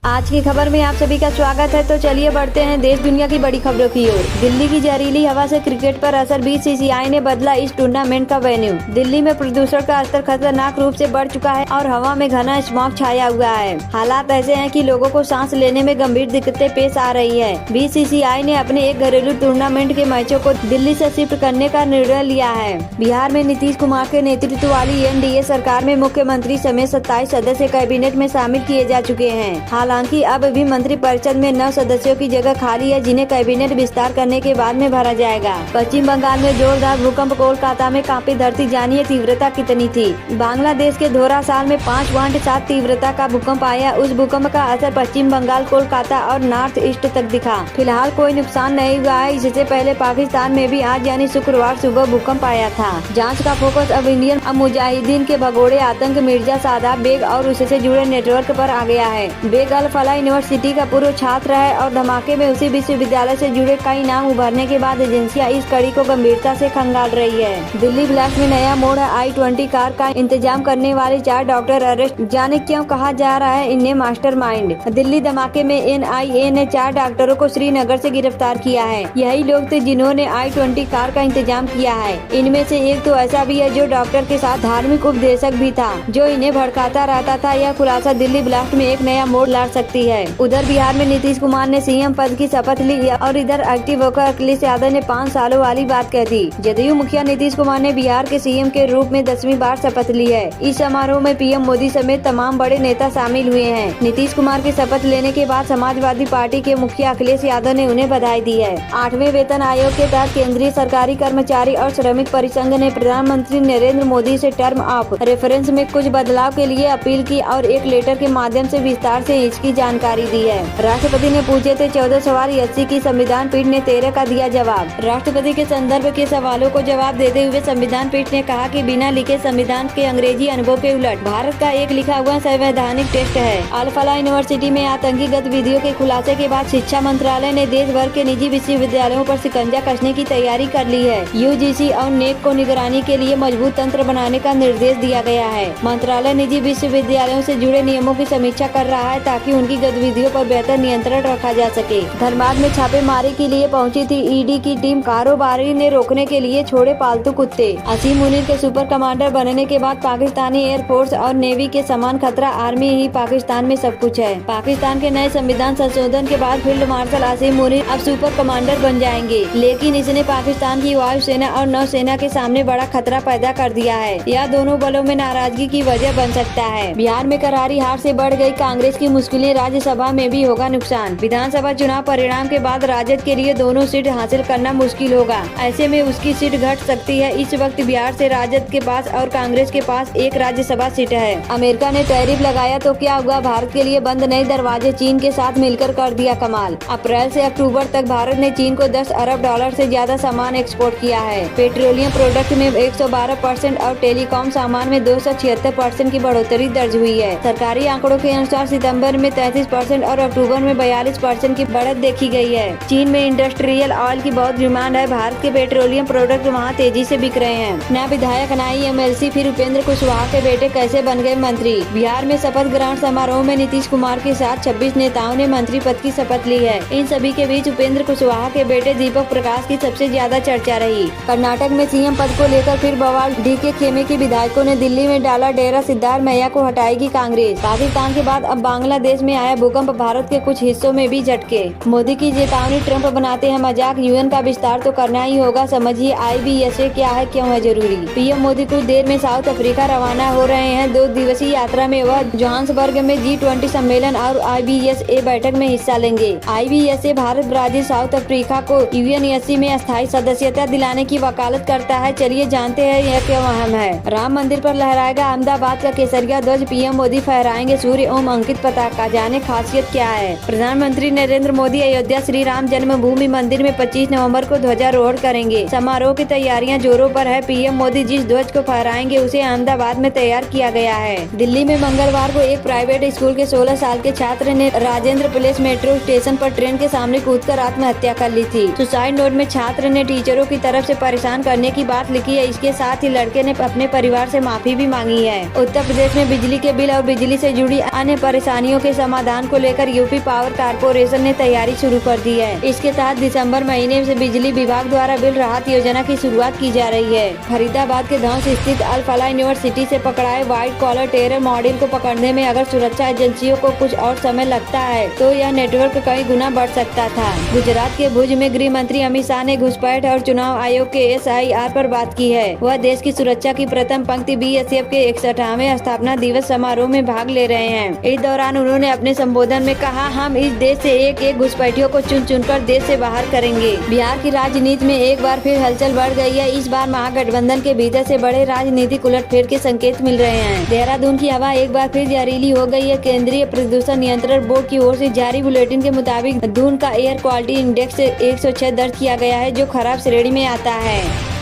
आज की खबर में आप सभी का स्वागत है। तो चलिए बढ़ते हैं देश दुनिया की बड़ी खबरों की ओर। दिल्ली की जहरीली हवा से क्रिकेट पर असर, बीसीसीआई ने बदला इस टूर्नामेंट का वेन्यू। दिल्ली में प्रदूषण का स्तर खतरनाक रूप से बढ़ चुका है और हवा में घना स्मॉग छाया हुआ है। हालात ऐसे हैं कि लोगों को सांस लेने में गंभीर दिक्कतें पेश आ रही है। बीसीसीआई ने अपने एक घरेलू टूर्नामेंट के मैचों को दिल्ली से शिफ्ट करने का निर्णय लिया है। बिहार में नीतीश कुमार के नेतृत्व वाली एनडीए सरकार में मुख्यमंत्री समेत 27 सदस्य कैबिनेट में शामिल किए जा चुके हैं। हालांकि अब भी मंत्रिपरिषद में 9 सदस्यों की जगह खाली है, जिन्हें कैबिनेट विस्तार करने के बाद में भरा जाएगा। पश्चिम बंगाल में जोरदार भूकंप, कोलकाता में कांपी धरती, जानिए तीव्रता कितनी थी। बांग्लादेश के धोरासाल में 5.7 तीव्रता का भूकंप आया। उस भूकंप का असर पश्चिम बंगाल, कोलकाता और नॉर्थ ईस्ट तक दिखा। फिलहाल कोई नुकसान नहीं हुआ है। इससे पहले पाकिस्तान में भी आज यानी शुक्रवार सुबह भूकंप आया था। जाँच का फोकस अब इंडियन मुजाहिदीन के भगोड़े आतंक मिर्जा सादाब बेग और उससे जुड़े नेटवर्क पर आ गया है। बेग अल फलाह यूनिवर्सिटी का पूर्व छात्र है और धमाके में उसी विश्वविद्यालय से जुड़े कई नाम उभरने के बाद एजेंसियां इस कड़ी को गंभीरता से खंगाल रही है। दिल्ली ब्लास्ट में नया मोड़ है। I-20 कार का इंतजाम करने वाले 4 डॉक्टर अरेस्ट, जाने क्यों कहा जा रहा है इन्हें मास्टरमाइंड। दिल्ली धमाके में NIA ने 4 डॉक्टरों को श्रीनगर से गिरफ्तार किया है। यही लोग थे जिन्होंने I-20 कार का इंतजाम किया है। इनमें से एक तो ऐसा भी है जो डॉक्टर के साथ धार्मिक उपदेशक भी था, जो इन्हें भड़काता रहता था। यह खुलासा दिल्ली ब्लास्ट में एक नया मोड़ ला सकती है। उधर बिहार में नीतीश कुमार ने सीएम पद की शपथ ली और इधर एक्टिव होकर अखिलेश यादव ने 5 सालों वाली बात कह दी। जदयू मुखिया नीतीश कुमार ने बिहार के सीएम के रूप में 10वीं बार शपथ ली है। इस समारोह में पीएम मोदी समेत तमाम बड़े नेता शामिल हुए हैं। नीतीश कुमार की शपथ लेने के बाद समाजवादी पार्टी के मुखिया अखिलेश यादव ने उन्हें बधाई दी है। 8वें वेतन आयोग के तहत केंद्रीय सरकारी कर्मचारी और श्रमिक परिसंघ ने प्रधानमंत्री नरेंद्र मोदी से टर्म ऑफ रेफरेंस में कुछ बदलाव के लिए अपील की और एक लेटर के माध्यम से विस्तार से इसकी जानकारी दी है। राष्ट्रपति ने पूछे थे 14 सवाल, 80 की संविधान पीठ ने 13 का दिया जवाब। राष्ट्रपति के संदर्भ के सवालों को जवाब देते हुए संविधान पीठ ने कहा कि बिना लिखे संविधान के अंग्रेजी अनुभव के उलट भारत का एक लिखा हुआ संवैधानिक टेक्स्ट है। अल फलाह यूनिवर्सिटी में आतंकी गतिविधियों के खुलासे के बाद शिक्षा मंत्रालय ने देश भर के निजी विश्वविद्यालयों पर शिकंजा कसने की तैयारी कर ली है। यूजीसी और नेक को निगरानी के लिए मजबूत तंत्र बनाने का निर्देश दिया गया है। मंत्रालय निजी विश्वविद्यालयों से जुड़े नियमों की समीक्षा कर रहा है ताकि उनकी गतिविधियों पर बेहतर नियंत्रण रखा जा सके। धनबाद में छापेमारी के लिए पहुंची थी ईडी की टीम। कारोबारी ने रोकने के लिए छोड़े पालतू कुत्ते। असीम मुनीर के सुपर कमांडर बनने के बाद पाकिस्तानी एयरफोर्स और नेवी के समान खतरा आर्मी ही पाकिस्तान में सब कुछ है। पाकिस्तान के नए संविधान संशोधन के बाद फील्ड मार्शल असीम मुनीर अब सुपर कमांडर बन जाएंगे, लेकिन इसने पाकिस्तान की वायुसेना और नौसेना के सामने बड़ा खतरा पैदा कर दिया है। यह दोनों बलों में नाराजगी की वजह बन सकता है। बिहार में करारी हार से बढ़ गई कांग्रेस की मुश्किलें, राज्यसभा में भी होगा नुकसान। विधानसभा चुनाव परिणाम के बाद राजद के लिए दोनों सीट हासिल करना मुश्किल होगा। ऐसे में उसकी सीट घट सकती है। इस वक्त बिहार से राजद के पास और कांग्रेस के पास एक राज्यसभा सीट है। अमेरिका ने टैरिफ लगाया तो क्या हुआ, भारत के लिए बंद नए दरवाजे, चीन के साथ मिलकर कर दिया कमाल। अप्रैल से अक्टूबर तक भारत ने चीन को 10 अरब डॉलर से ज्यादा सामान एक्सपोर्ट किया है। पेट्रोलियम प्रोडक्ट में 112% और टेलीकॉम सामान में 276% की बढ़ोतरी दर्ज हुई है। सरकारी आंकड़ों के अनुसार सितंबर में 33% और अक्टूबर में 42% की बढ़त देखी गई है। चीन में इंडस्ट्रियल ऑयल की बहुत डिमांड है। भारत के पेट्रोलियम प्रोडक्ट वहां तेजी से बिक रहे हैं। नया विधायक नई एमएलसी, फिर उपेंद्र कुशवाहा के बेटे कैसे बन गए मंत्री। बिहार में शपथ ग्रहण समारोह में नीतीश कुमार के साथ 26 नेताओं ने मंत्री पद की शपथ ली है। इन सभी के बीच उपेंद्र कुशवाहा के बेटे दीपक प्रकाश की सबसे ज्यादा चर्चा रही। कर्नाटक में सीएम पद को लेकर फिर बवाल। डीके खेमे के विधायकों ने दिल्ली में डाला डेरा, सिद्धारमैया को हटाएगी कांग्रेस। पाकिस्तान के बाद अब बांग्लादेश में आया भूकंप, भारत के कुछ हिस्सों में भी झटके। मोदी की चेतावनी, ट्रंप बनाते हैं मजाक, यूएन का विस्तार तो करना ही होगा, समझिए IBSA क्या है, क्यों है जरूरी। पीएम मोदी कुछ देर में साउथ अफ्रीका रवाना हो रहे हैं। 2 दिवसीय यात्रा में वह जोहान्सबर्ग में G20 सम्मेलन और IBSA बैठक में हिस्सा लेंगे। IBSA Bharat, Brazil, south Africa को UNSC में अस्थायी सदस्यता दिलाने की वकालत करता है। चलिए जानते हैं यह क्यों अहम है। राम मंदिर पर लहराएगा अहमदाबाद का केसरिया ध्वज, पीएम मोदी फहराएंगे सूर्य ओम अंकित पताका, जाने खासियत क्या है। प्रधानमंत्री नरेंद्र मोदी अयोध्या श्री राम जन्मभूमि मंदिर में 25 नवंबर को ध्वजारोहण करेंगे। समारोह की तैयारियां जोरों पर है। पीएम मोदी जिस ध्वज को फहराएंगे उसे अहमदाबाद में तैयार किया गया है। दिल्ली में मंगलवार को एक प्राइवेट स्कूल के 16 साल के छात्र ने राजेंद्र प्लेस मेट्रो स्टेशन पर ट्रेन के सामने कूदकर आत्महत्या कर ली थी। सुसाइड नोट में छात्र ने टीचरों की तरफ से परेशान करने की बात लिखी है। इसके साथ ही लड़के ने अपने परिवार से माफी भी मांगी है। उत्तर प्रदेश में बिजली के बिल और बिजली से जुड़ी अन्य परेशानियों के समाधान को लेकर यूपी पावर कारपोरेशन ने तैयारी शुरू कर दी है। इसके तहत दिसंबर महीने से बिजली विभाग द्वारा बिल राहत योजना की शुरुआत की जा रही है। फरीदाबाद के धौंस स्थित अल फलाह यूनिवर्सिटी से पकड़ाए व्हाइट कॉलर टेरर मॉड्यूल को पकड़ने में अगर सुरक्षा एजेंसियों को कुछ और समय लगता है तो यह नेटवर्क कई गुना बढ़ सकता था। गुजरात के भुज में गृह मंत्री अमित शाह ने घुसपैठ और चुनाव आयोग के SIR पर बात की है। वह देश की सुरक्षा की प्रथम पंक्ति BSF के 61वें स्थापना दिवस समारोह में भाग ले रहे हैं। इस दौरान उन्होंने अपने संबोधन में कहा, हम इस देश से एक एक घुसपैठियों को चुन चुनकर देश से बाहर करेंगे। बिहार की राजनीति में एक बार फिर हलचल बढ़ गई है। इस बार महागठबंधन के भीतर से बड़े राजनीतिक उलटफेर के संकेत मिल रहे हैं। देहरादून की हवा एक बार फिर जहरीली हो गई है। केंद्रीय प्रदूषण नियंत्रण बोर्ड की ओर से जारी बुलेटिन के मुताबिक दून का एयर क्वालिटी इंडेक्स 106 दर्ज किया गया है, जो खराब श्रेणी में आता है।